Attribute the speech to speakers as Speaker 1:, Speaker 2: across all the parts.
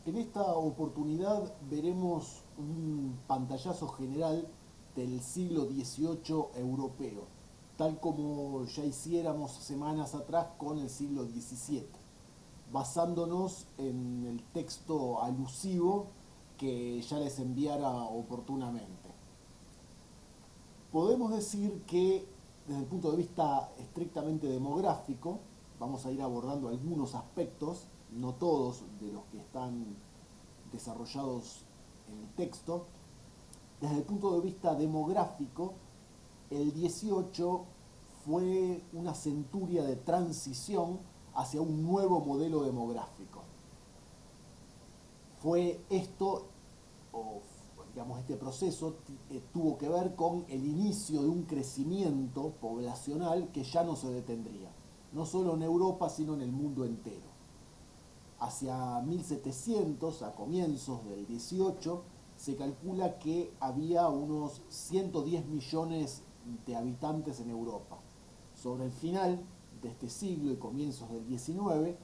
Speaker 1: En esta oportunidad veremos un pantallazo general del siglo XVIII europeo, tal como ya hiciéramos semanas atrás con el siglo XVII, basándonos en el texto alusivo que ya les enviara oportunamente. Podemos decir que desde el punto de vista estrictamente demográfico, vamos a ir abordando algunos aspectos, no todos de los que están desarrollados en el texto. Desde el punto de vista demográfico, el 18 fue una centuria de transición hacia un nuevo modelo demográfico. Fue esto, o digamos, este proceso tuvo que ver con el inicio de un crecimiento poblacional que ya no se detendría, no solo en Europa, sino en el mundo entero. Hacia 1700, a comienzos del 18, se calcula que había unos 110 millones de habitantes en Europa. Sobre el final de este siglo y comienzos del 19,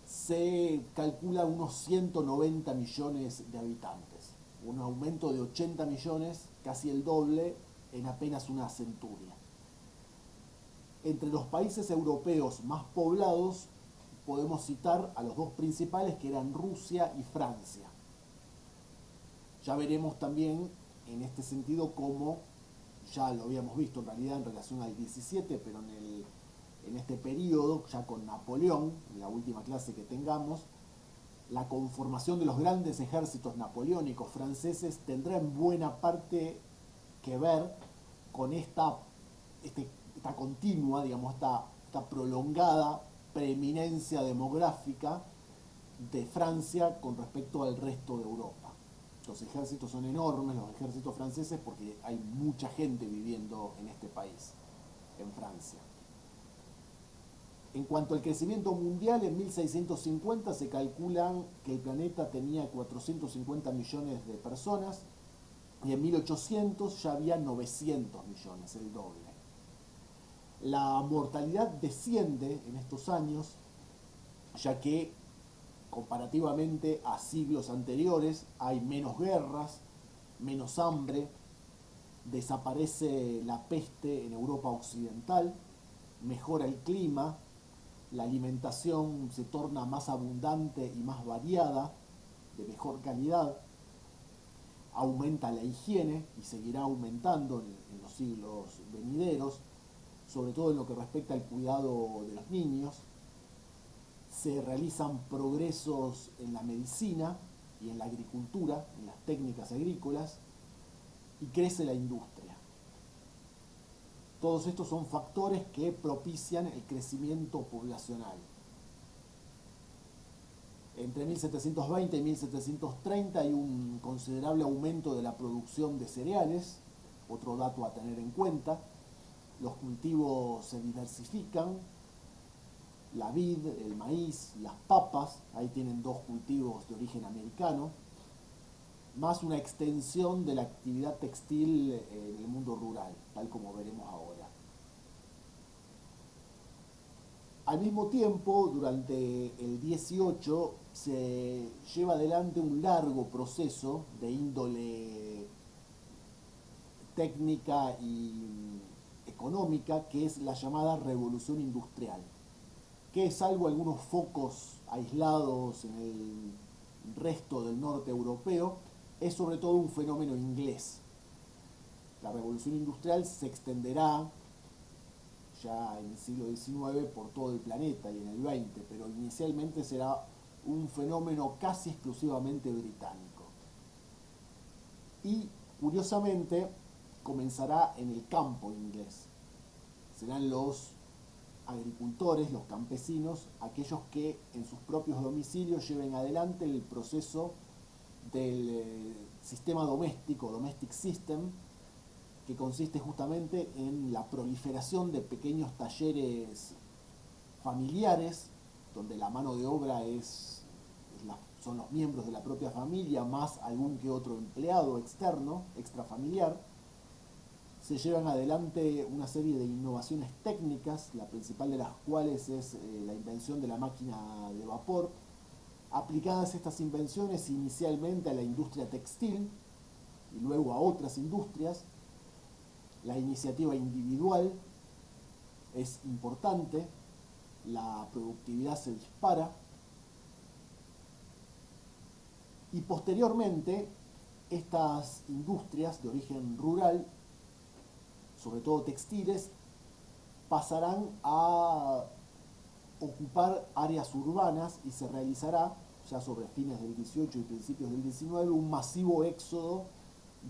Speaker 1: se calcula unos 190 millones de habitantes, un aumento de 80 millones, casi el doble en apenas una centuria. Entre los países europeos más poblados podemos citar a los dos principales, que eran Rusia y Francia. Ya veremos también en este sentido cómo, ya lo habíamos visto en realidad en relación al 17, pero en este periodo, ya con Napoleón, en la última clase que tengamos, la conformación de los grandes ejércitos napoleónicos franceses tendrá en buena parte que ver con esta continua, digamos, esta prolongada preeminencia demográfica de Francia con respecto al resto de Europa. Los ejércitos son enormes, los ejércitos franceses, porque hay mucha gente viviendo en este país, en Francia. En cuanto al crecimiento mundial, en 1650 se calculan que el planeta tenía 450 millones de personas y en 1800 ya había 900 millones, el doble. La mortalidad desciende en estos años, ya que comparativamente a siglos anteriores hay menos guerras, menos hambre, desaparece la peste en Europa occidental, mejora el clima, la alimentación se torna más abundante y más variada, de mejor calidad, aumenta la higiene y seguirá aumentando en los siglos venideros, sobre todo en lo que respecta al cuidado de los niños. Se realizan progresos en la medicina y en la agricultura, en las técnicas agrícolas, y crece la industria. Todos estos son factores que propician el crecimiento poblacional. Entre 1720 y 1730 hay un considerable aumento de la producción de cereales, otro dato a tener en cuenta. Los cultivos se diversifican, la vid, el maíz, las papas, ahí tienen dos cultivos de origen americano, más una extensión de la actividad textil en el mundo rural, tal como veremos ahora. Al mismo tiempo, durante el 18 se lleva adelante un largo proceso de índole técnica y económica, que es la llamada revolución industrial, que es salvo algunos focos aislados en el resto del norte europeo, es sobre todo un fenómeno inglés. La revolución industrial se extenderá ya en el siglo XIX por todo el planeta y en el XX, pero inicialmente será un fenómeno casi exclusivamente británico. Y curiosamente comenzará en el campo inglés. Serán los agricultores, los campesinos, aquellos que en sus propios domicilios lleven adelante el proceso del sistema doméstico, domestic system, que consiste justamente en la proliferación de pequeños talleres familiares, donde la mano de obra son los miembros de la propia familia, más algún que otro empleado externo, extrafamiliar. Se llevan adelante una serie de innovaciones técnicas, la principal de las cuales es la invención de la máquina de vapor, Aplicadas estas invenciones inicialmente a la industria textil y luego a otras industrias, la iniciativa individual es importante, la productividad se dispara y posteriormente estas industrias de origen rural, sobre todo textiles, pasarán a ocupar áreas urbanas y se realizará, ya sobre fines del 18 y principios del 19, un masivo éxodo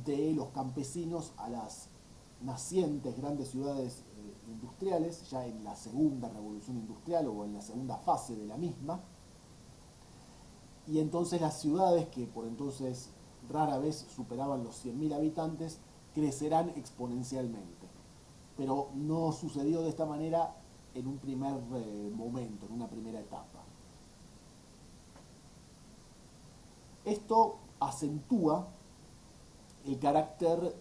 Speaker 1: de los campesinos a las nacientes grandes ciudades industriales, ya en la segunda revolución industrial o en la segunda fase de la misma, y entonces las ciudades, que por entonces rara vez superaban los 100.000 habitantes, crecerán exponencialmente. Pero no sucedió de esta manera en un primer momento, en una primera etapa. Esto acentúa el carácter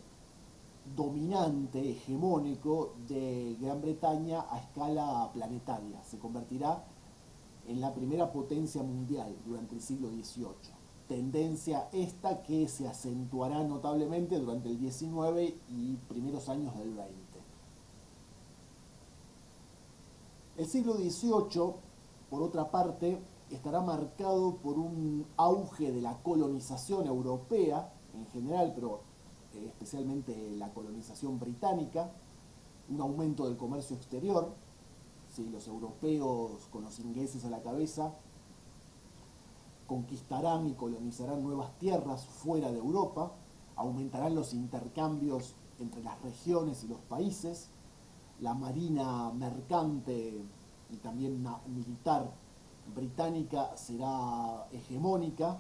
Speaker 1: dominante, hegemónico de Gran Bretaña a escala planetaria. Se convertirá en la primera potencia mundial durante el siglo XVIII. Tendencia esta que se acentuará notablemente durante el XIX y primeros años del XX. El siglo XVIII, por otra parte, estará marcado por un auge de la colonización europea en general, pero especialmente la colonización británica, un aumento del comercio exterior, ¿sí? Los europeos con los ingleses a la cabeza conquistarán y colonizarán nuevas tierras fuera de Europa, aumentarán los intercambios entre las regiones y los países, la marina mercante y también militar británica será hegemónica,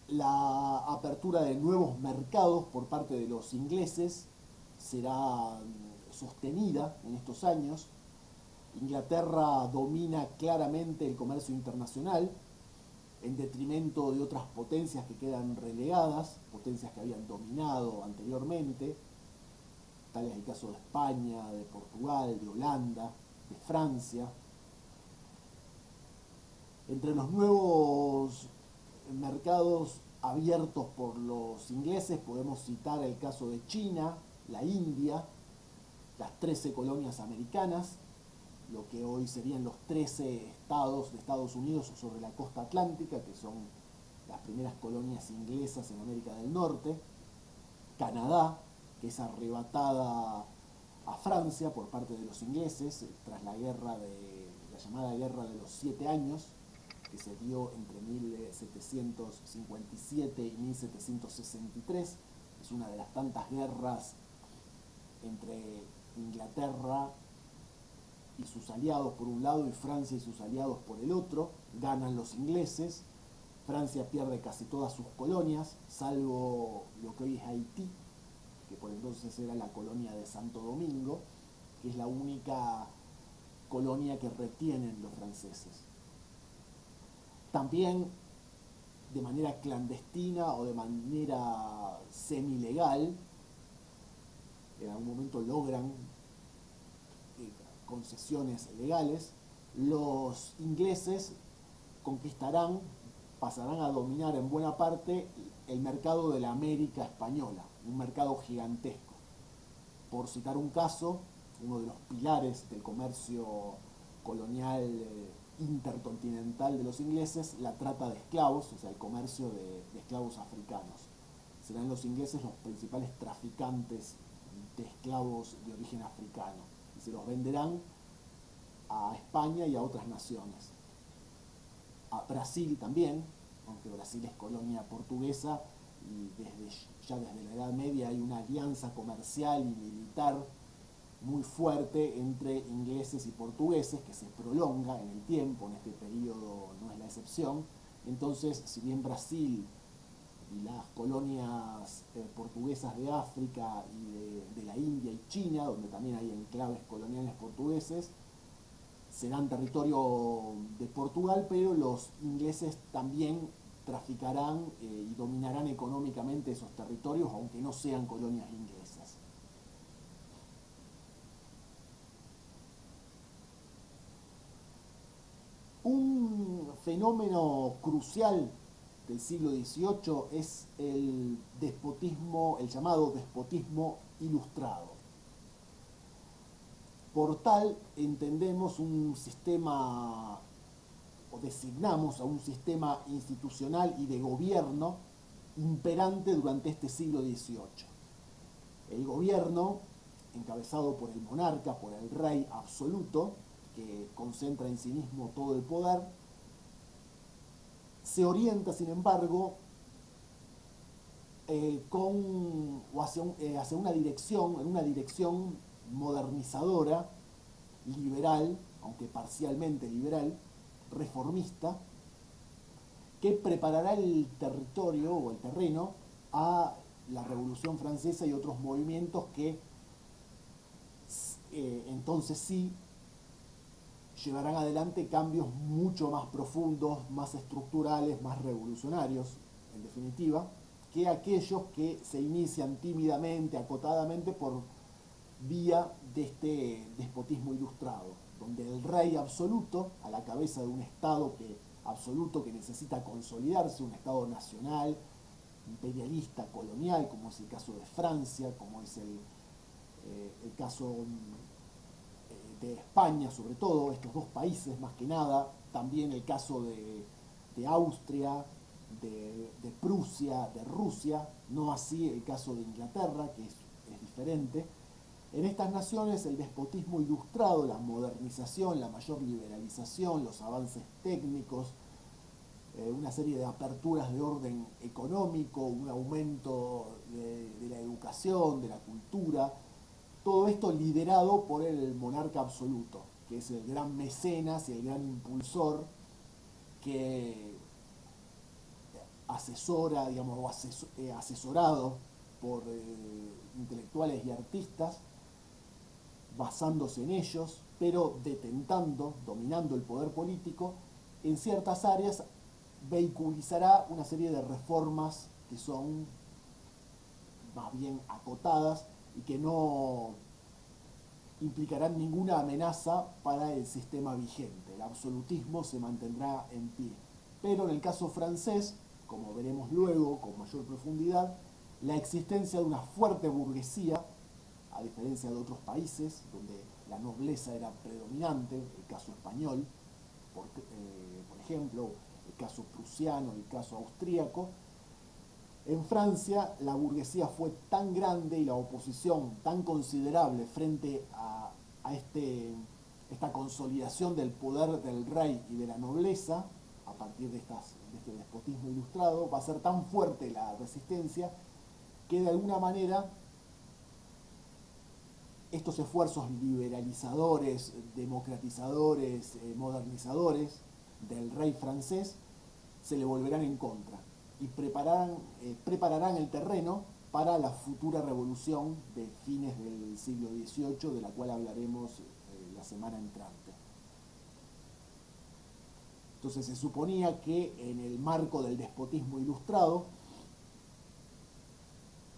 Speaker 1: la apertura de nuevos mercados por parte de los ingleses será sostenida en estos años. Inglaterra domina claramente el comercio internacional en detrimento de otras potencias que quedan relegadas, potencias que habían dominado anteriormente, tal es el caso de España, de Portugal, de Holanda, de Francia. Entre los nuevos mercados abiertos por los ingleses podemos citar el caso de China, la India, las 13 colonias americanas, lo que hoy serían los 13 estados de Estados Unidos sobre la costa atlántica, que son las primeras colonias inglesas en América del Norte, Canadá, que es arrebatada a Francia por parte de los ingleses tras la llamada Guerra de los 7 Años, que se dio entre 1757 y 1763. Es una de las tantas guerras entre Inglaterra y sus aliados por un lado y Francia y sus aliados por el otro. Ganan los ingleses, Francia pierde casi todas sus colonias, salvo lo que hoy es Haití, que por entonces era la colonia de Santo Domingo, que es la única colonia que retienen los franceses. También de manera clandestina o de manera semi-legal, en algún momento logran concesiones legales, los ingleses conquistarán, pasarán a dominar en buena parte el mercado de la América española, un mercado gigantesco. Por citar un caso, uno de los pilares del comercio colonial intercontinental de los ingleses, la trata de esclavos, o sea, el comercio de esclavos africanos. Serán los ingleses los principales traficantes de esclavos de origen africano y se los venderán a España y a otras naciones. A Brasil también, aunque Brasil es colonia portuguesa y ya desde la Edad Media hay una alianza comercial y militar muy fuerte entre ingleses y portugueses que se prolonga en el tiempo, en este periodo no es la excepción. Entonces, si bien Brasil y las colonias portuguesas de África y de la India y China, donde también hay enclaves coloniales portugueses, serán territorio de Portugal, pero los ingleses también traficarán y dominarán económicamente esos territorios, aunque no sean colonias inglesas. fenómeno crucial del siglo XVIII es el despotismo, el llamado despotismo ilustrado. Por tal entendemos un sistema, o designamos a un sistema institucional y de gobierno imperante durante este siglo XVIII. El gobierno, encabezado por el monarca, por el rey absoluto, que concentra en sí mismo todo el poder, se orienta, sin embargo, hacia una dirección modernizadora, liberal, aunque parcialmente liberal, reformista, que preparará el territorio o el terreno a la Revolución Francesa y otros movimientos que entonces sí llevarán adelante cambios mucho más profundos, más estructurales, más revolucionarios, en definitiva, que aquellos que se inician tímidamente, acotadamente, por vía de este despotismo ilustrado, donde el rey absoluto, a la cabeza de un Estado absoluto que necesita consolidarse, un Estado nacional, imperialista, colonial, como es el caso de Francia, como es el caso de España, sobre todo, estos dos países más que nada, también el caso de Austria, de Prusia, de Rusia, no así el caso de Inglaterra, que es diferente. En estas naciones el despotismo ilustrado, la modernización, la mayor liberalización, los avances técnicos, una serie de aperturas de orden económico, un aumento de la educación, de la cultura, todo esto liderado por el monarca absoluto, que es el gran mecenas y el gran impulsor que asesora, digamos, o asesorado por intelectuales y artistas, basándose en ellos, pero dominando el poder político, en ciertas áreas vehiculizará una serie de reformas que son más bien acotadas y que no implicarán ninguna amenaza para el sistema vigente. El absolutismo se mantendrá en pie. Pero en el caso francés, como veremos luego con mayor profundidad, la existencia de una fuerte burguesía, a diferencia de otros países donde la nobleza era predominante, el caso español, por ejemplo, el caso prusiano, el caso austríaco. En Francia la burguesía fue tan grande y la oposición tan considerable frente a esta consolidación del poder del rey y de la nobleza, a partir de este despotismo ilustrado, va a ser tan fuerte la resistencia que de alguna manera estos esfuerzos liberalizadores, democratizadores, modernizadores del rey francés se le volverán en contra y prepararán el terreno para la futura revolución de fines del siglo XVIII, de la cual hablaremos la semana entrante. Entonces se suponía que en el marco del despotismo ilustrado,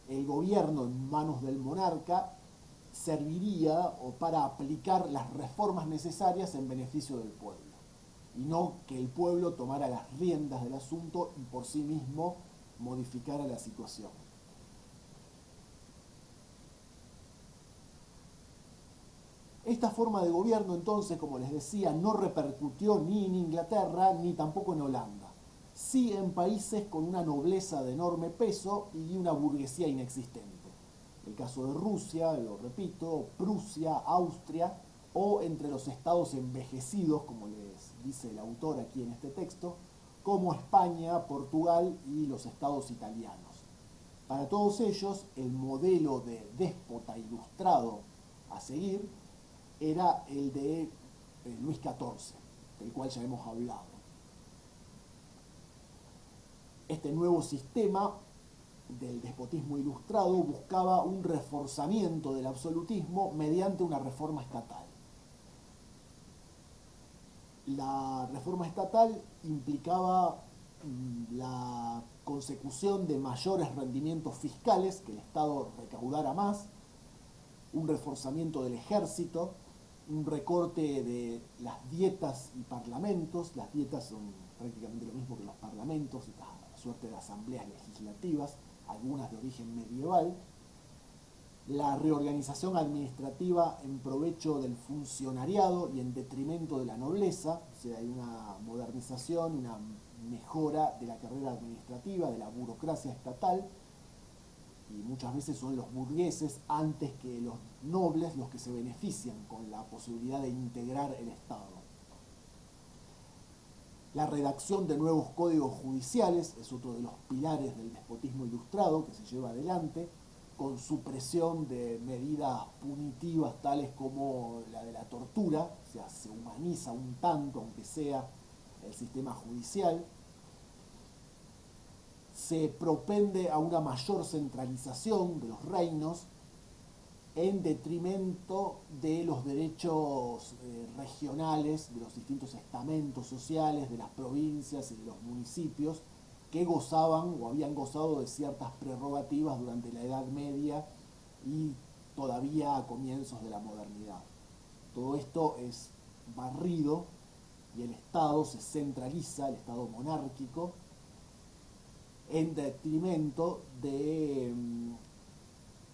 Speaker 1: el gobierno en manos del monarca serviría para aplicar las reformas necesarias en beneficio del pueblo, y no que el pueblo tomara las riendas del asunto y por sí mismo modificara la situación. Esta forma de gobierno, entonces, como les decía, no repercutió ni en Inglaterra ni tampoco en Holanda. Sí en países con una nobleza de enorme peso y una burguesía inexistente. El caso de Rusia, lo repito, Prusia, Austria, o entre los estados envejecidos, como les dice el autor aquí en este texto, como España, Portugal y los estados italianos. Para todos ellos, el modelo de déspota ilustrado a seguir era el de Luis XIV, del cual ya hemos hablado. Este nuevo sistema del despotismo ilustrado buscaba un reforzamiento del absolutismo mediante una reforma estatal. La reforma estatal implicaba la consecución de mayores rendimientos fiscales, que el Estado recaudara más, un reforzamiento del ejército un recorte de las dietas y parlamentos. Las dietas son prácticamente lo mismo que los parlamentos, esta suerte de asambleas legislativas, algunas de origen medieval. La reorganización administrativa en provecho del funcionariado y en detrimento de la nobleza, o sea, hay una modernización, una mejora de la carrera administrativa, de la burocracia estatal, y muchas veces son los burgueses antes que los nobles los que se benefician con la posibilidad de integrar el Estado. La redacción de nuevos códigos judiciales es otro de los pilares del despotismo ilustrado que se lleva adelante, con supresión de medidas punitivas tales como la de la tortura, o sea, se humaniza un tanto, aunque sea el sistema judicial. Se propende a una mayor centralización de los reinos en detrimento de los derechos regionales, de los distintos estamentos sociales, de las provincias y de los municipios, que gozaban o habían gozado de ciertas prerrogativas durante la Edad Media y todavía a comienzos de la modernidad. Todo esto es barrido y el Estado se centraliza, el Estado monárquico, en detrimento de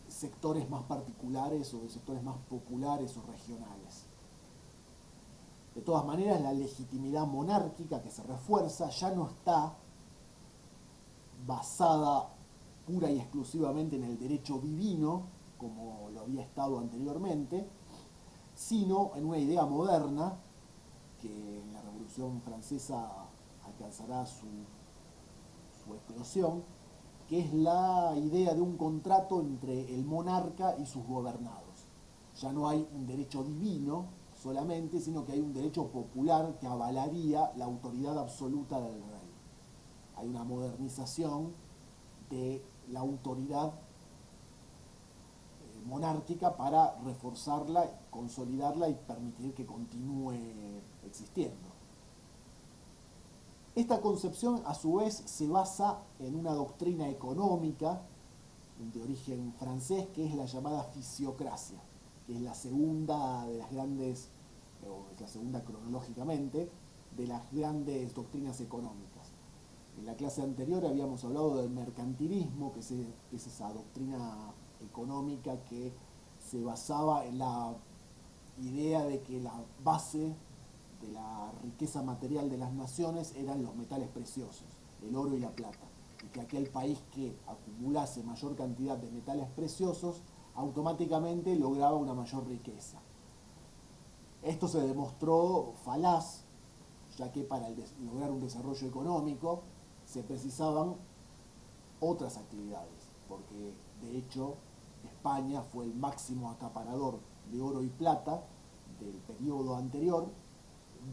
Speaker 1: sectores más particulares o de sectores más populares o regionales. De todas maneras, la legitimidad monárquica que se refuerza ya no está basada pura y exclusivamente en el derecho divino, como lo había estado anteriormente, sino en una idea moderna que en la Revolución Francesa alcanzará su eclosión, que es la idea de un contrato entre el monarca y sus gobernados. Ya no hay un derecho divino solamente, sino que hay un derecho popular que avalaría la autoridad absoluta del rey. Hay una modernización de la autoridad monárquica para reforzarla, consolidarla y permitir que continúe existiendo. Esta concepción, a su vez, se basa en una doctrina económica de origen francés, que es la llamada fisiocracia, que es la segunda de las grandes, o es la segunda cronológicamente, de las grandes doctrinas económicas. En la clase anterior habíamos hablado del mercantilismo, que es esa doctrina económica que se basaba en la idea de que la base de la riqueza material de las naciones eran los metales preciosos, el oro y la plata, y que aquel país que acumulase mayor cantidad de metales preciosos automáticamente lograba una mayor riqueza. Esto se demostró falaz, ya que para lograr un desarrollo económico se precisaban otras actividades, porque de hecho España fue el máximo acaparador de oro y plata del periodo anterior,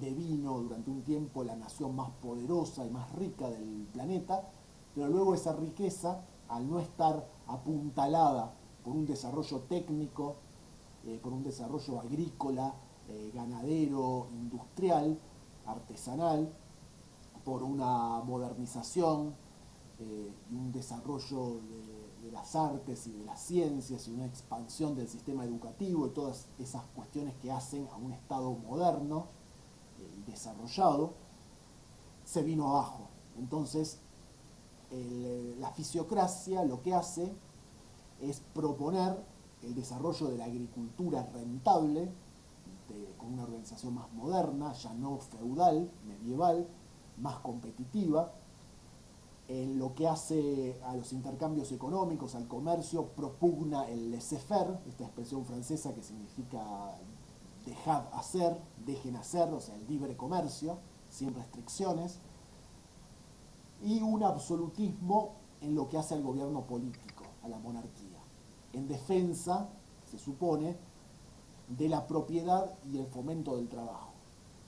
Speaker 1: devino durante un tiempo la nación más poderosa y más rica del planeta, pero luego esa riqueza, al no estar apuntalada por un desarrollo técnico, por un desarrollo agrícola, ganadero, industrial, artesanal, por una modernización y un desarrollo de las artes y de las ciencias y una expansión del sistema educativo y todas esas cuestiones que hacen a un Estado moderno y desarrollado, se vino abajo. Entonces, la fisiocracia lo que hace es proponer el desarrollo de la agricultura rentable, con una organización más moderna, ya no feudal, medieval, más competitiva. En lo que hace a los intercambios económicos, al comercio, propugna el laissez-faire, esta expresión francesa que significa dejad hacer, dejen hacer, o sea, el libre comercio, sin restricciones, y un absolutismo en lo que hace al gobierno político, a la monarquía, en defensa, se supone, de la propiedad y el fomento del trabajo.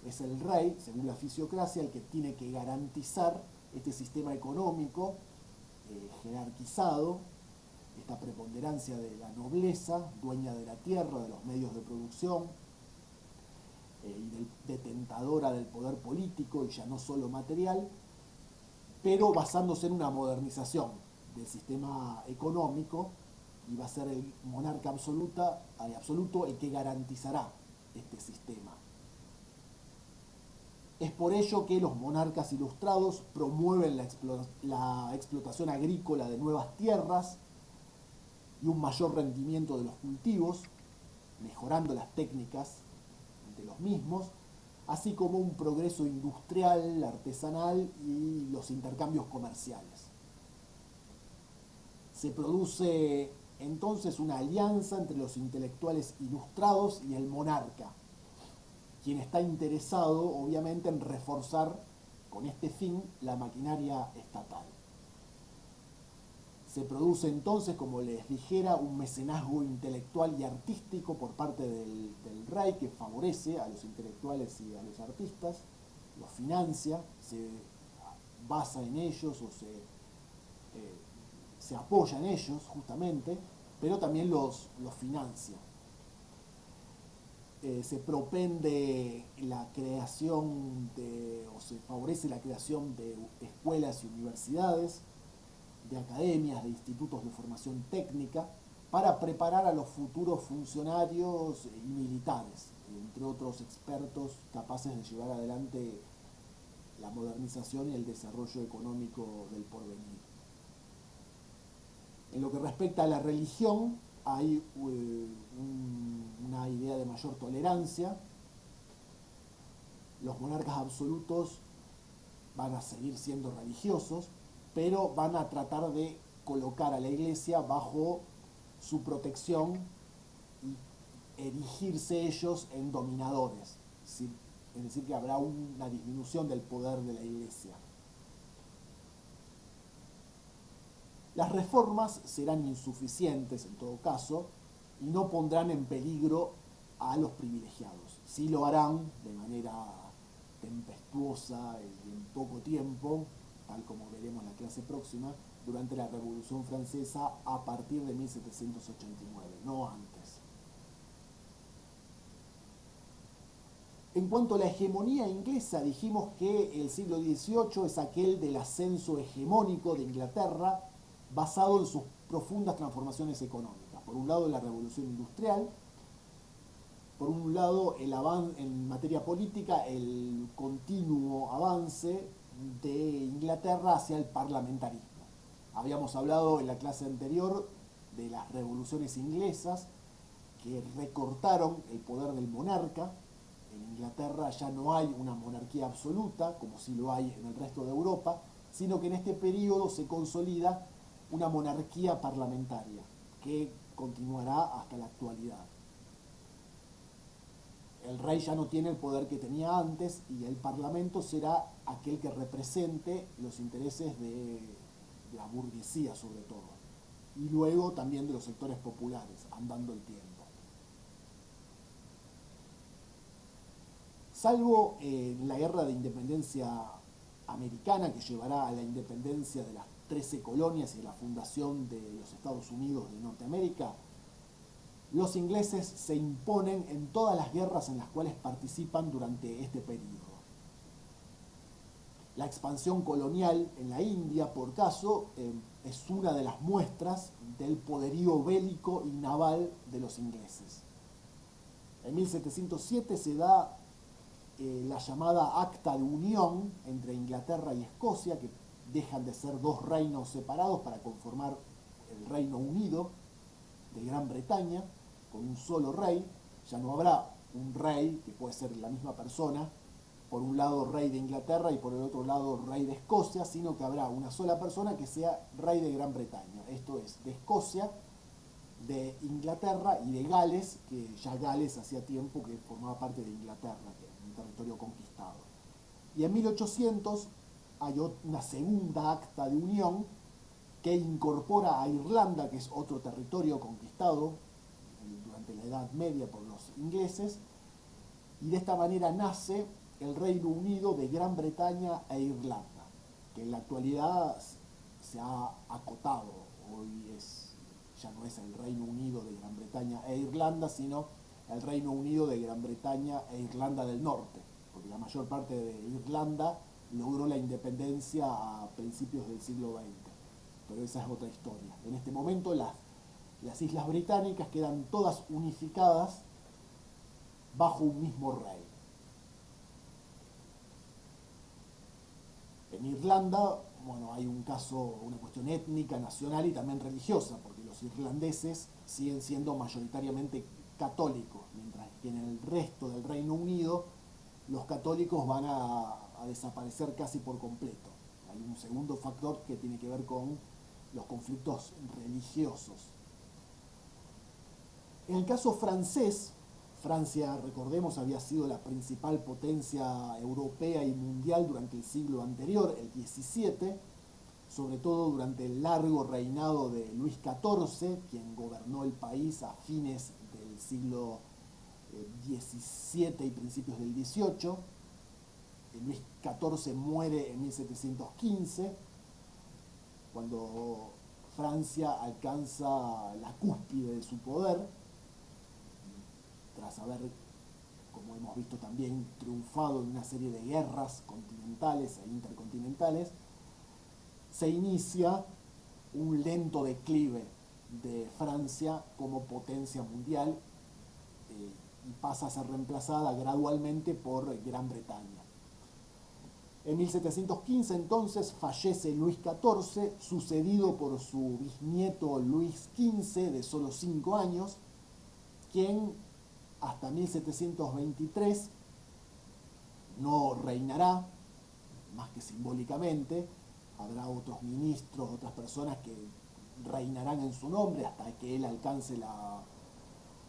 Speaker 1: Es el rey, según la fisiocracia, el que tiene que garantizar este sistema económico jerarquizado, esta preponderancia de la nobleza, dueña de la tierra, de los medios de producción, y detentadora del poder político y ya no solo material, pero basándose en una modernización del sistema económico, y va a ser el monarca absoluto el que garantizará este sistema. Es por ello que los monarcas ilustrados promueven la explotación agrícola de nuevas tierras y un mayor rendimiento de los cultivos, mejorando las técnicas de los mismos, así como un progreso industrial, artesanal y los intercambios comerciales. Se produce entonces una alianza entre los intelectuales ilustrados y el monarca, quien está interesado obviamente en reforzar con este fin la maquinaria estatal. Se produce entonces, como les dijera, un mecenazgo intelectual y artístico por parte del rey, que favorece a los intelectuales y a los artistas, los financia, se basa en ellos o se apoya en ellos justamente, pero también los financia. Se propende la creación o se favorece la creación de escuelas y universidades, de academias, de institutos de formación técnica, para preparar a los futuros funcionarios y militares, entre otros expertos capaces de llevar adelante la modernización y el desarrollo económico del porvenir. En lo que respecta a la religión, hay una idea de mayor tolerancia. Los monarcas absolutos van a seguir siendo religiosos, pero van a tratar de colocar a la iglesia bajo su protección y erigirse ellos en dominadores. Es decir, que habrá una disminución del poder de la iglesia. Las reformas serán insuficientes en todo caso y no pondrán en peligro a los privilegiados. Sí lo harán de manera tempestuosa y en poco tiempo, tal como veremos en la clase próxima, durante la Revolución Francesa a partir de 1789, no antes. En cuanto a la hegemonía inglesa, dijimos que el siglo XVIII es aquel del ascenso hegemónico de Inglaterra, basado en sus profundas transformaciones económicas. Por un lado, la revolución industrial, por un lado, en materia política, el continuo avance de Inglaterra hacia el parlamentarismo. Habíamos hablado en la clase anterior de las revoluciones inglesas que recortaron el poder del monarca. En Inglaterra ya no hay una monarquía absoluta, como sí lo hay en el resto de Europa, sino que en este periodo se consolida una monarquía parlamentaria que continuará hasta la actualidad. El rey ya no tiene el poder que tenía antes y el parlamento será aquel que represente los intereses de la burguesía sobre todo, y luego también de los sectores populares, andando el tiempo. Salvo la guerra de independencia americana, que llevará a la independencia de las 13 colonias y la fundación de los Estados Unidos de Norteamérica, los ingleses se imponen en todas las guerras en las cuales participan durante este periodo. La expansión colonial en la India, por caso, es una de las muestras del poderío bélico y naval de los ingleses. En 1707 se da la llamada Acta de Unión entre Inglaterra y Escocia, que dejan de ser dos reinos separados para conformar el Reino Unido de Gran Bretaña, con un solo rey. Ya no habrá un rey, que puede ser la misma persona, por un lado rey de Inglaterra y por el otro lado rey de Escocia, sino que habrá una sola persona que sea rey de Gran Bretaña. Esto es, de Escocia, de Inglaterra y de Gales, que ya Gales hacía tiempo que formaba parte de Inglaterra, que era un territorio conquistado. Y en 1800 hay una segunda acta de unión que incorpora a Irlanda, que es otro territorio conquistado durante la Edad Media por los ingleses, y de esta manera nace el Reino Unido de Gran Bretaña e Irlanda, que en la actualidad se ha acotado. Hoy ya no es el Reino Unido de Gran Bretaña e Irlanda, sino el Reino Unido de Gran Bretaña e Irlanda del Norte, porque la mayor parte de Irlanda logró la independencia a principios del siglo XX, pero esa es otra historia. En este momento las islas británicas quedan todas unificadas bajo un mismo rey. En Irlanda, bueno, hay un caso, una cuestión étnica, nacional y también religiosa, porque los irlandeses siguen siendo mayoritariamente católicos, mientras que en el resto del Reino Unido los católicos van a desaparecer casi por completo. Hay un segundo factor que tiene que ver con los conflictos religiosos. En el caso francés, Francia, recordemos, había sido la principal potencia europea y mundial durante el siglo anterior, el XVII, sobre todo durante el largo reinado de Luis XIV, quien gobernó el país a fines del siglo XVII y principios del XVIII. Luis XIV muere en 1715, cuando Francia alcanza la cúspide de su poder, tras haber, como hemos visto también, triunfado en una serie de guerras continentales e intercontinentales. Se inicia un lento declive de Francia como potencia mundial y pasa a ser reemplazada gradualmente por Gran Bretaña. En 1715 entonces fallece Luis XIV, sucedido por su bisnieto Luis XV, de solo 5 años, quien hasta 1723 no reinará, más que simbólicamente. Habrá otros ministros, otras personas que reinarán en su nombre hasta que él alcance la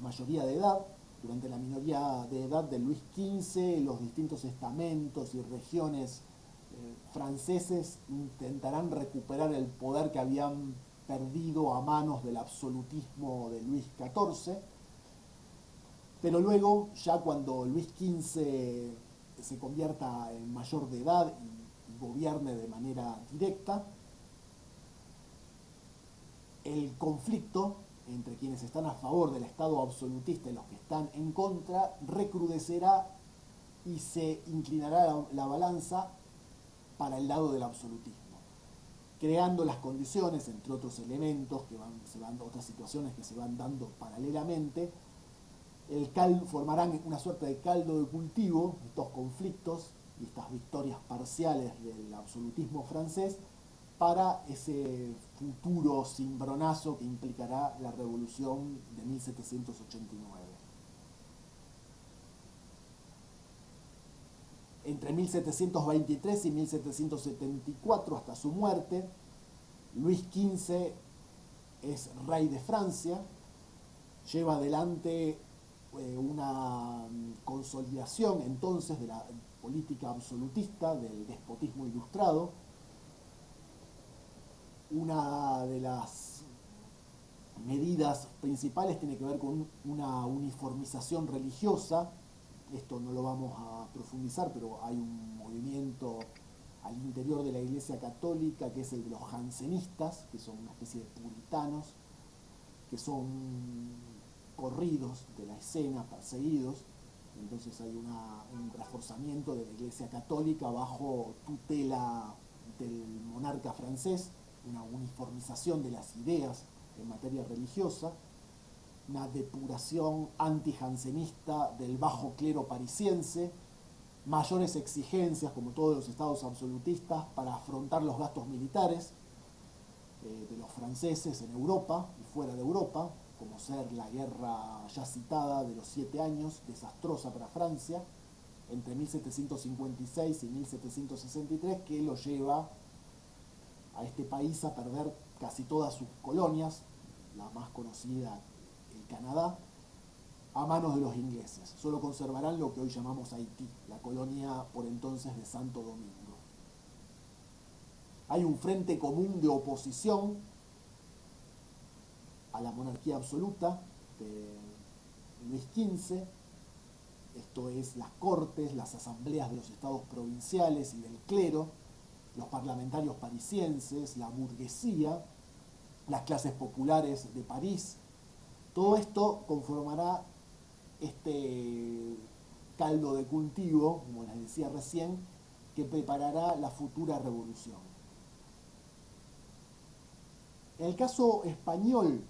Speaker 1: mayoría de edad. Durante la minoría de edad de Luis XV, los distintos estamentos y regiones franceses intentarán recuperar el poder que habían perdido a manos del absolutismo de Luis XIV. Pero luego, ya cuando Luis XV se convierta en mayor de edad y gobierne de manera directa, el conflicto entre quienes están a favor del Estado absolutista y los que están en contra recrudecerá y se inclinará la balanza para el lado del absolutismo, creando las condiciones, entre otros elementos, otras situaciones que se van dando paralelamente. Formarán una suerte de caldo de cultivo, estos conflictos y estas victorias parciales del absolutismo francés, para ese futuro cimbronazo que implicará la revolución de 1789. Entre 1723 y 1774, hasta su muerte, Luis XV es rey de Francia, lleva adelante una consolidación entonces de la política absolutista, del despotismo ilustrado. Una de las medidas principales tiene que ver con una uniformización religiosa. Esto no lo vamos a profundizar, pero hay un movimiento al interior de la Iglesia Católica que es el de los jansenistas, que son una especie de puritanos, que son corridos de la escena, perseguidos. Entonces hay un reforzamiento de la Iglesia Católica bajo tutela del monarca francés, una uniformización de las ideas en materia religiosa, una depuración anti-jansenista del bajo clero parisiense, mayores exigencias, como todos los estados absolutistas, para afrontar los gastos militares de los franceses en Europa y fuera de Europa, como ser la guerra ya citada de los 7 años, desastrosa para Francia, entre 1756 y 1763, que lo lleva a este país a perder casi todas sus colonias, la más conocida, el Canadá, a manos de los ingleses. Solo conservarán lo que hoy llamamos Haití, la colonia por entonces de Santo Domingo. Hay un frente común de oposición a la monarquía absoluta de Luis XV, esto es las cortes, las asambleas de los estados provinciales y del clero, los parlamentarios parisienses, la burguesía, las clases populares de París. Todo esto conformará este caldo de cultivo, como les decía recién, que preparará la futura revolución. En el caso español,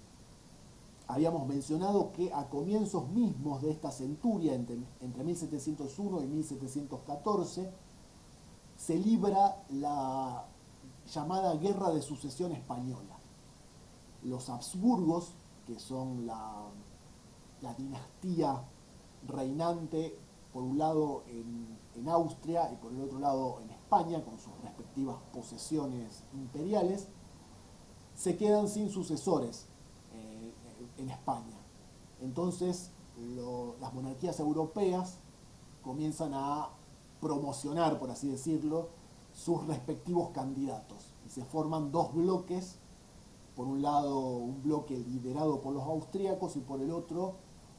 Speaker 1: Habíamos mencionado que a comienzos mismos de esta centuria, entre 1701 y 1714, se libra la llamada Guerra de Sucesión Española. Los Habsburgos, que son la dinastía reinante por un lado en Austria y por el otro lado en España, con sus respectivas posesiones imperiales, se quedan sin sucesores en España. Entonces las monarquías europeas comienzan a promocionar, por así decirlo, sus respectivos candidatos y se forman dos bloques. Por un lado, un bloque liderado por los austríacos y por el otro,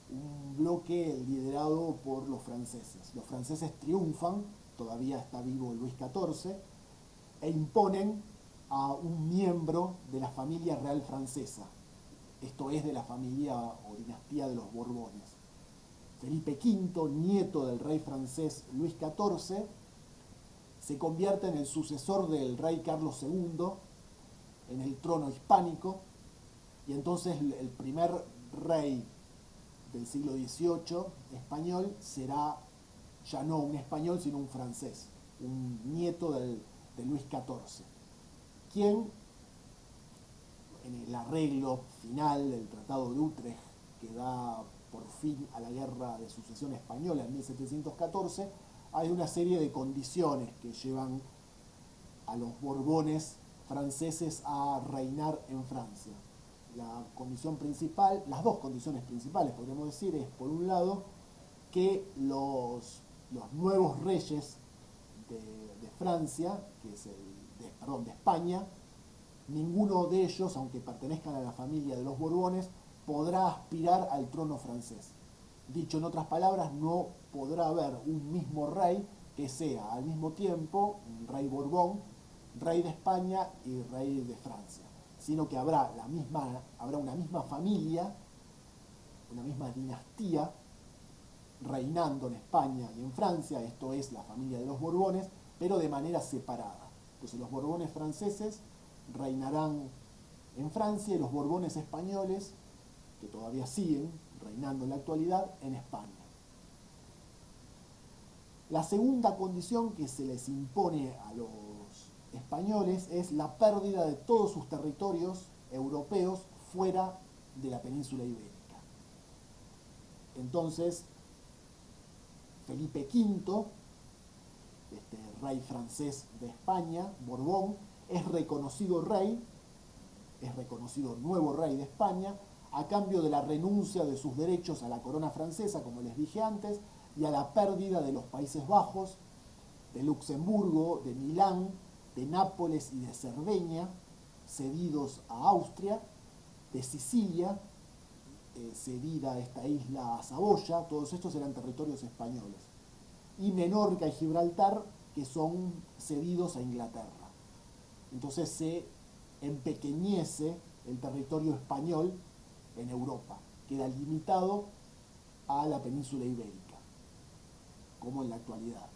Speaker 1: un bloque liderado por los franceses. Los franceses triunfan, todavía está vivo Luis XIV, e imponen a un miembro de la familia real francesa. Esto es de la familia o dinastía de los Borbones. Felipe V, nieto del rey francés Luis XIV, se convierte en el sucesor del rey Carlos II en el trono hispánico, y entonces el primer rey del siglo XVIII español será ya no un español, sino un francés, un nieto de Luis XIV, quien en el arreglo final del Tratado de Utrecht, que da por fin a la Guerra de Sucesión Española en 1714, hay una serie de condiciones que llevan a los Borbones franceses a reinar en Francia. La condición principal, las dos condiciones principales, podríamos decir, es por un lado que los nuevos reyes de Francia, que es de España, ninguno de ellos, aunque pertenezcan a la familia de los Borbones, podrá aspirar al trono francés. Dicho en otras palabras, no podrá haber un mismo rey que sea al mismo tiempo un rey Borbón, rey de España y rey de Francia, sino que habrá una misma familia, una misma dinastía reinando en España y en Francia, esto es la familia de los Borbones, pero de manera separada. Entonces los Borbones franceses reinarán en Francia y los Borbones españoles, que todavía siguen reinando en la actualidad, en España. La segunda condición que se les impone a los españoles es la pérdida de todos sus territorios europeos fuera de la península ibérica. Entonces, Felipe V, este rey francés de España, Borbón, es reconocido rey, es reconocido nuevo rey de España, a cambio de la renuncia de sus derechos a la corona francesa, como les dije antes, y a la pérdida de los Países Bajos, de Luxemburgo, de Milán, de Nápoles y de Cerdeña, cedidos a Austria, de Sicilia, cedida esta isla a Saboya, todos estos eran territorios españoles, y Menorca y Gibraltar, que son cedidos a Inglaterra. Entonces se empequeñece el territorio español en Europa, queda limitado a la península ibérica, como en la actualidad.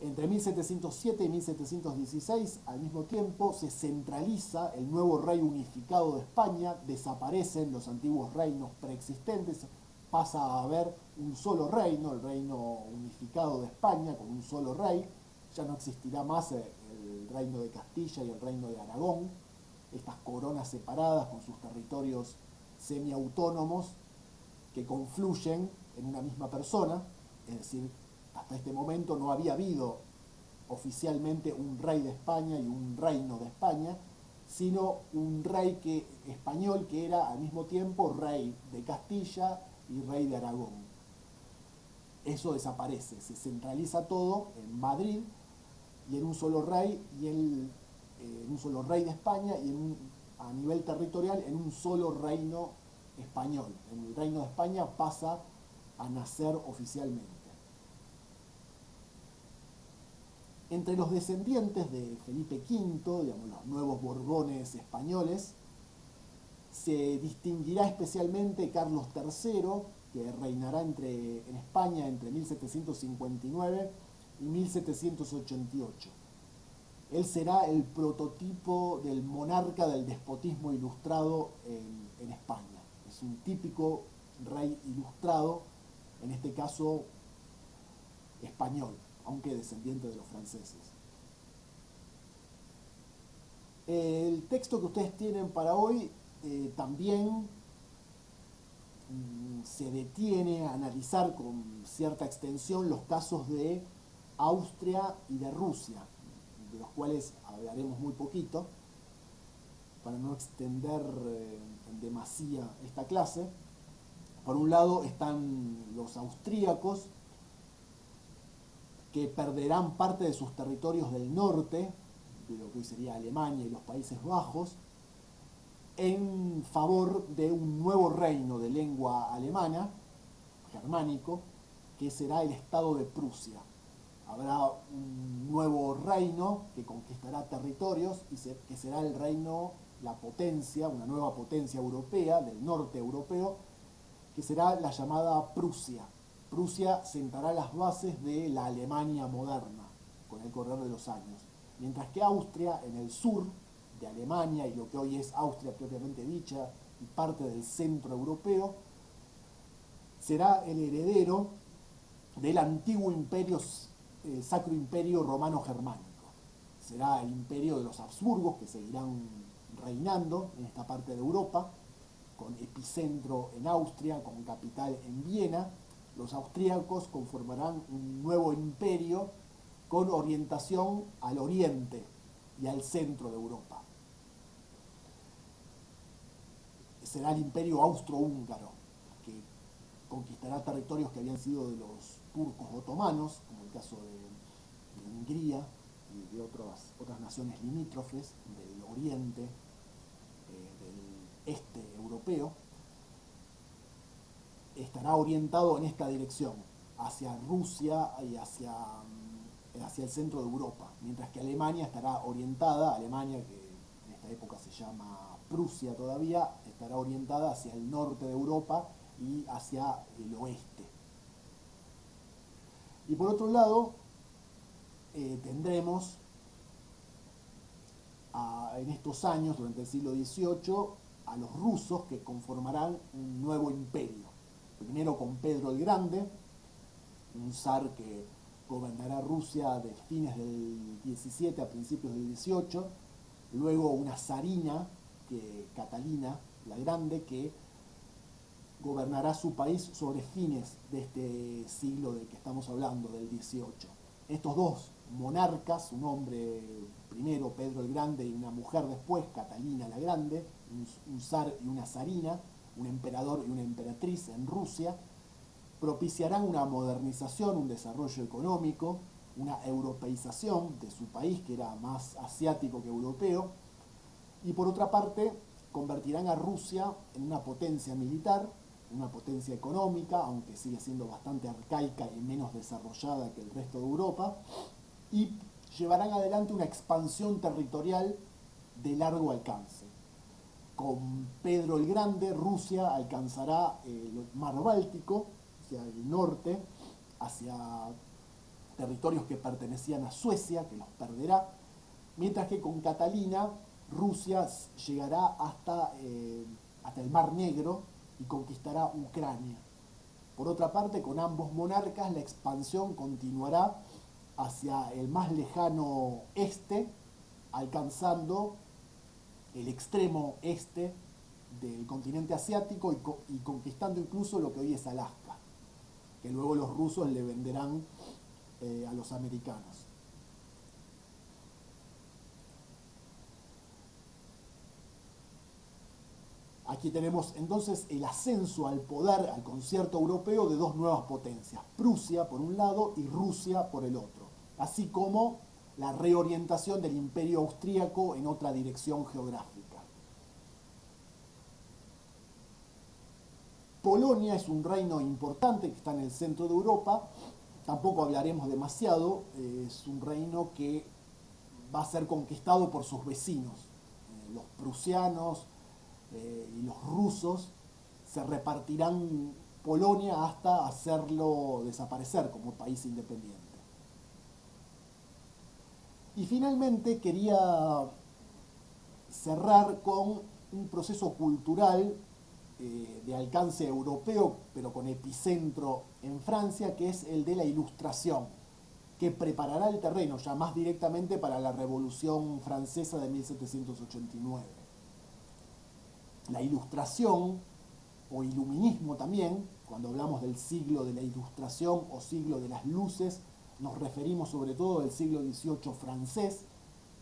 Speaker 1: Entre 1707 y 1716, al mismo tiempo, se centraliza el nuevo rey unificado de España, desaparecen los antiguos reinos preexistentes, pasa a haber un solo reino, el reino unificado de España, con un solo rey. Ya no existirá más el reino de Castilla y el reino de Aragón, estas coronas separadas con sus territorios semiautónomos que confluyen en una misma persona, es decir, hasta este momento no había habido oficialmente un rey de España y un reino de España, sino un rey español que era al mismo tiempo rey de Castilla y rey de Aragón. Eso desaparece, se centraliza todo en Madrid y en un solo rey en un solo rey de España y a nivel territorial en un solo reino español. El reino de España pasa a nacer oficialmente. Entre los descendientes de Felipe V, digamos, los nuevos Borbones españoles, se distinguirá especialmente Carlos III, que reinará en España entre 1759 y 1788. Él será el prototipo del monarca del despotismo ilustrado en España. Es un típico rey ilustrado, en este caso español, aunque descendiente de los franceses. El texto que ustedes tienen para hoy también se detiene a analizar con cierta extensión los casos de Austria y de Rusia, de los cuales hablaremos muy poquito, para no extender en demasía esta clase. Por un lado están los austríacos, que perderán parte de sus territorios del norte, de lo que hoy sería Alemania y los Países Bajos, en favor de un nuevo reino de lengua alemana, germánico, que será el Estado de Prusia. Habrá un nuevo reino que conquistará territorios y que será el reino, la potencia, una nueva potencia europea, del norte europeo, que será la llamada Prusia. Prusia sentará las bases de la Alemania moderna con el correr de los años, mientras que Austria, en el sur de Alemania y lo que hoy es Austria propiamente dicha y parte del centro europeo, será el heredero del antiguo imperio, Sacro Imperio Romano Germánico. Será el imperio de los Habsburgos, que seguirán reinando en esta parte de Europa, con epicentro en Austria, con capital en Viena. Los austríacos conformarán un nuevo imperio con orientación al oriente y al centro de Europa. Será el imperio austrohúngaro, que conquistará territorios que habían sido de los turcos otomanos, como el caso de Hungría y de otras naciones limítrofes del oriente, del este europeo. Estará orientado en esta dirección, hacia Rusia y hacia el centro de Europa, mientras que Alemania estará orientada, Alemania que en esta época se llama Prusia todavía, estará orientada hacia el norte de Europa y hacia el oeste. Y por otro lado, tendremos en estos años, durante el siglo XVIII, a los rusos, que conformarán un nuevo imperio. Primero con Pedro el Grande, un zar que gobernará Rusia de fines del 17 a principios del 18, luego una zarina, Catalina la Grande, que gobernará su país sobre fines de este siglo del que estamos hablando, del 18. Estos dos monarcas, un hombre primero, Pedro el Grande, y una mujer después, Catalina la Grande, un zar y una zarina, un emperador y una emperatriz en Rusia, propiciarán una modernización, un desarrollo económico, una europeización de su país, que era más asiático que europeo, y por otra parte convertirán a Rusia en una potencia militar, una potencia económica, aunque sigue siendo bastante arcaica y menos desarrollada que el resto de Europa, y llevarán adelante una expansión territorial de largo alcance. Con Pedro el Grande, Rusia alcanzará el mar Báltico, hacia el norte, hacia territorios que pertenecían a Suecia, que los perderá, mientras que con Catalina, Rusia llegará hasta el Mar Negro y conquistará Ucrania. Por otra parte, con ambos monarcas, la expansión continuará hacia el más lejano este, alcanzando el extremo este del continente asiático y conquistando incluso lo que hoy es Alaska, que luego los rusos le venderán a los americanos. Aquí tenemos entonces el ascenso al poder, al concierto europeo de dos nuevas potencias, Prusia por un lado y Rusia por el otro, así como la reorientación del imperio austríaco en otra dirección geográfica. Polonia es un reino importante que está en el centro de Europa, tampoco hablaremos demasiado, es un reino que va a ser conquistado por sus vecinos, los prusianos y los rusos se repartirán Polonia hasta hacerlo desaparecer como país independiente. Y finalmente quería cerrar con un proceso cultural de alcance europeo, pero con epicentro en Francia, que es el de la Ilustración, que preparará el terreno ya más directamente para la Revolución Francesa de 1789. La Ilustración, o Iluminismo también, cuando hablamos del siglo de la Ilustración o siglo de las luces, nos referimos sobre todo al siglo XVIII francés,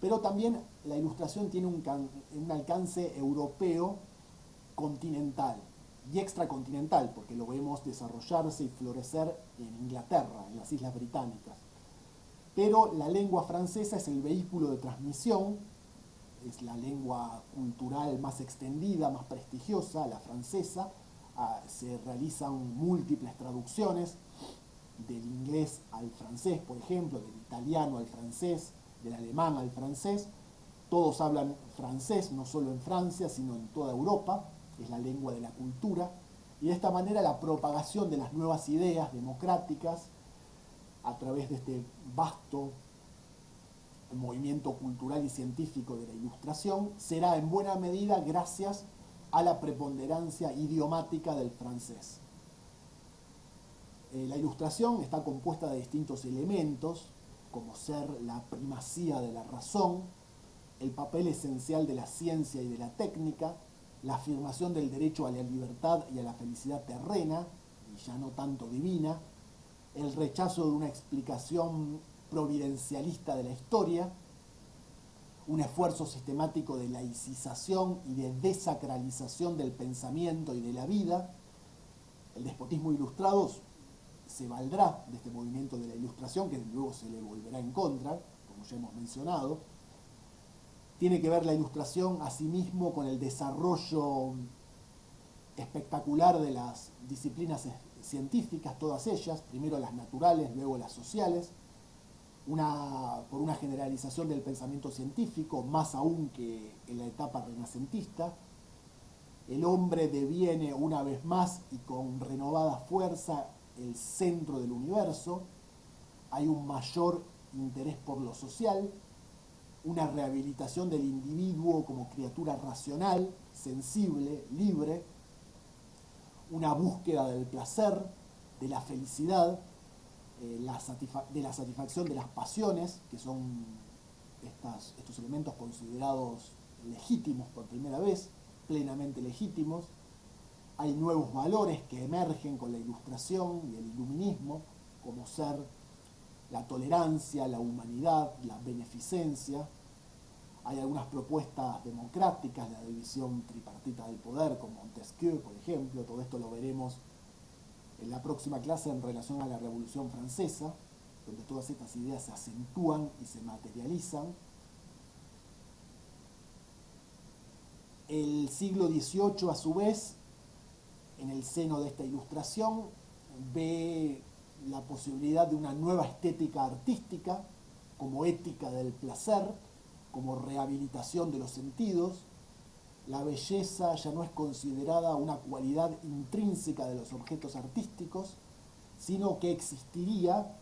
Speaker 1: pero también la Ilustración tiene un alcance europeo continental y extracontinental, porque lo vemos desarrollarse y florecer en Inglaterra, en las Islas Británicas. Pero la lengua francesa es el vehículo de transmisión, es la lengua cultural más extendida, más prestigiosa, la francesa. Se realizan múltiples traducciones del inglés al francés, por ejemplo, del italiano al francés, del alemán al francés. Todos hablan francés, no solo en Francia, sino en toda Europa. Es la lengua de la cultura. Y de esta manera la propagación de las nuevas ideas democráticas a través de este vasto movimiento cultural y científico de la Ilustración será en buena medida gracias a la preponderancia idiomática del francés. La Ilustración está compuesta de distintos elementos, como ser la primacía de la razón, el papel esencial de la ciencia y de la técnica, la afirmación del derecho a la libertad y a la felicidad terrena, y ya no tanto divina, el rechazo de una explicación providencialista de la historia, un esfuerzo sistemático de laicización y de desacralización del pensamiento y de la vida. El despotismo ilustrado se valdrá de este movimiento de la Ilustración, que luego se le volverá en contra, como ya hemos mencionado. Tiene que ver la Ilustración asimismo con el desarrollo espectacular de las disciplinas científicas, todas ellas, primero las naturales, luego las sociales, por una generalización del pensamiento científico, más aún que en la etapa renacentista. El hombre deviene una vez más y con renovada fuerza el centro del universo. Hay un mayor interés por lo social, una rehabilitación del individuo como criatura racional, sensible, libre, una búsqueda del placer, de la felicidad, de la satisfacción de las pasiones, que son estos elementos considerados legítimos por primera vez, plenamente legítimos. Hay nuevos valores que emergen con la Ilustración y el Iluminismo, como ser la tolerancia, la humanidad, la beneficencia. Hay algunas propuestas democráticas, la división tripartita del poder, con Montesquieu, por ejemplo. Todo esto lo veremos en la próxima clase en relación a la Revolución Francesa, donde todas estas ideas se acentúan y se materializan. El siglo XVIII, a su vez, en el seno de esta Ilustración, ve la posibilidad de una nueva estética artística, como ética del placer, como rehabilitación de los sentidos. La belleza ya no es considerada una cualidad intrínseca de los objetos artísticos, sino que existiría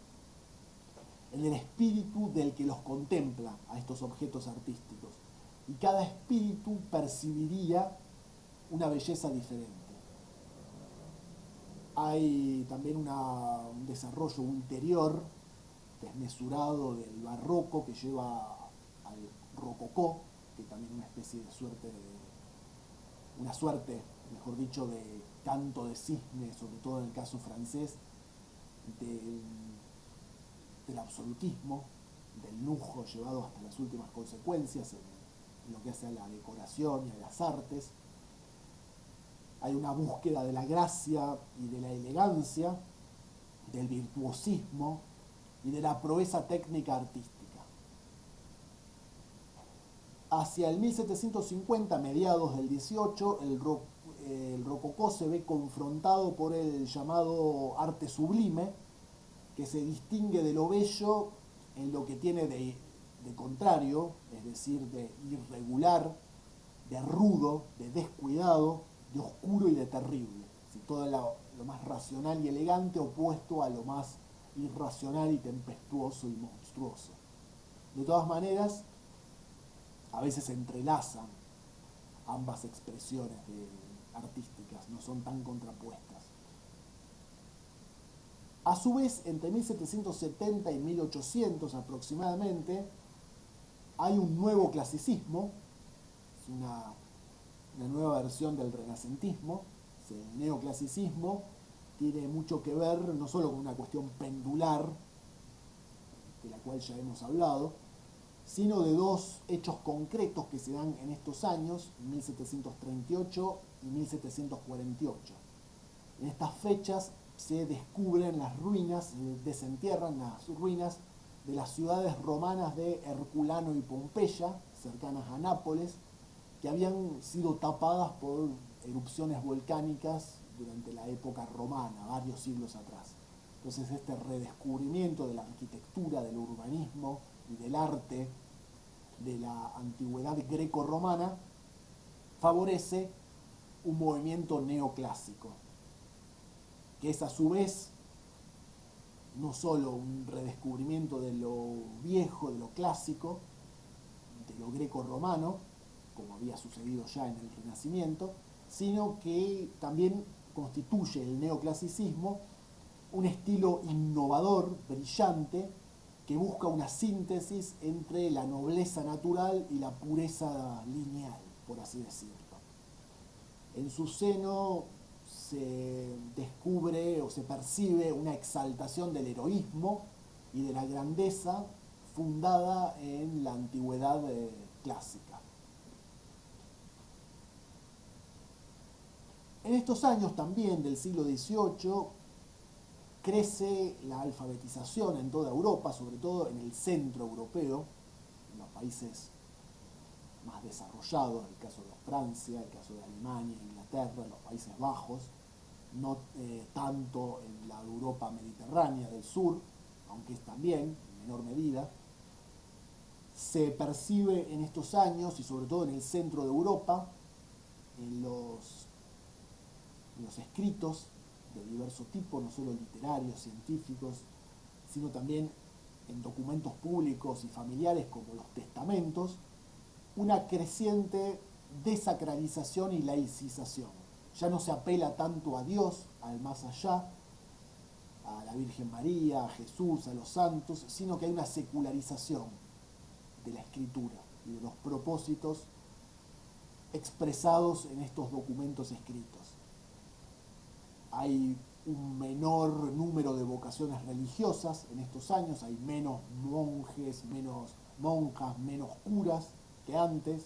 Speaker 1: en el espíritu del que los contempla a estos objetos artísticos. Y cada espíritu percibiría una belleza diferente. Hay también un desarrollo ulterior, desmesurado del barroco, que lleva al rococó, que también es una especie de suerte, mejor dicho, de canto de cisne, sobre todo en el caso francés, del absolutismo, del lujo llevado hasta las últimas consecuencias en lo que hace a la decoración y a las artes. Hay una búsqueda de la gracia y de la elegancia, del virtuosismo y de la proeza técnica artística. Hacia el 1750, mediados del 18, el rococó se ve confrontado por el llamado arte sublime, que se distingue de lo bello en lo que tiene de contrario, es decir, de irregular, de rudo, de descuidado, de oscuro y de terrible. Todo lo más racional y elegante opuesto a lo más irracional y tempestuoso y monstruoso. De todas maneras, a veces se entrelazan ambas expresiones artísticas, no son tan contrapuestas. A su vez, entre 1770 y 1800 aproximadamente, hay un nuevo clasicismo, es una nueva versión del renacentismo. El neoclasicismo tiene mucho que ver no solo con una cuestión pendular, de la cual ya hemos hablado, sino de dos hechos concretos que se dan en estos años, 1738 y 1748. En estas fechas se descubren las ruinas, se desentierran las ruinas de las ciudades romanas de Herculano y Pompeya, cercanas a Nápoles, que habían sido tapadas por erupciones volcánicas durante la época romana, varios siglos atrás. Entonces este redescubrimiento de la arquitectura, del urbanismo y del arte de la antigüedad greco-romana favorece un movimiento neoclásico, que es a su vez no solo un redescubrimiento de lo viejo, de lo clásico, de lo greco-romano, como había sucedido ya en el Renacimiento, sino que también constituye el neoclasicismo un estilo innovador, brillante, que busca una síntesis entre la nobleza natural y la pureza lineal, por así decirlo. En su seno se descubre o se percibe una exaltación del heroísmo y de la grandeza fundada en la antigüedad clásica. En estos años también del siglo XVIII crece la alfabetización en toda Europa, sobre todo en el centro europeo, en los países más desarrollados, el caso de Francia, el caso de Alemania, Inglaterra, los Países Bajos, no tanto en la Europa mediterránea del sur, aunque es también en menor medida. Se percibe en estos años, y sobre todo en el centro de Europa, en los escritos de diverso tipo, no solo literarios, científicos, sino también en documentos públicos y familiares como los testamentos, una creciente desacralización y laicización. Ya no se apela tanto a Dios, al más allá, a la Virgen María, a Jesús, a los santos, sino que hay una secularización de la escritura y de los propósitos expresados en estos documentos escritos. Hay un menor número de vocaciones religiosas en estos años, hay menos monjes, menos monjas, menos curas que antes,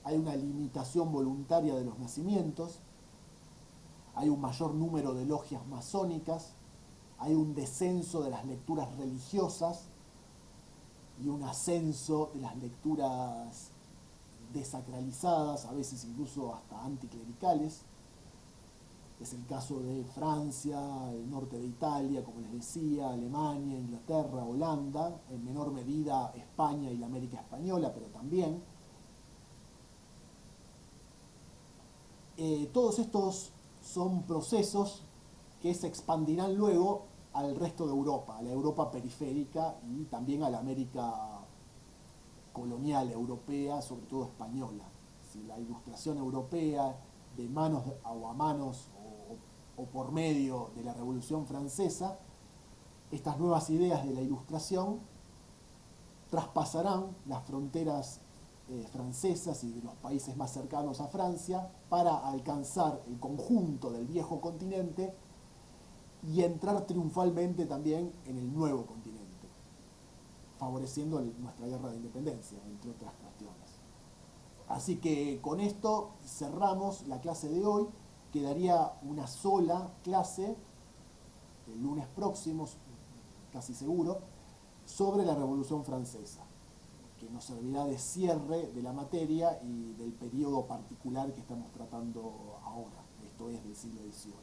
Speaker 1: hay una limitación voluntaria de los nacimientos, hay un mayor número de logias masónicas, hay un descenso de las lecturas religiosas y un ascenso de las lecturas desacralizadas, a veces incluso hasta anticlericales. Es el caso de Francia, el norte de Italia, como les decía, Alemania, Inglaterra, Holanda, en menor medida España y la América española, pero también. Todos estos son procesos que se expandirán luego al resto de Europa, a la Europa periférica y también a la América colonial europea, sobre todo española. Si la ilustración europea, de manos o a manos o por medio de la Revolución Francesa, estas nuevas ideas de la Ilustración traspasarán las fronteras francesas y de los países más cercanos a Francia para alcanzar el conjunto del viejo continente y entrar triunfalmente también en el nuevo continente, favoreciendo nuestra guerra de independencia, entre otras cuestiones. Así que con esto cerramos la clase de hoy. Quedaría una sola clase, el lunes próximo, casi seguro, sobre la Revolución Francesa, que nos servirá de cierre de la materia y del periodo particular que estamos tratando ahora, esto es del siglo XVIII.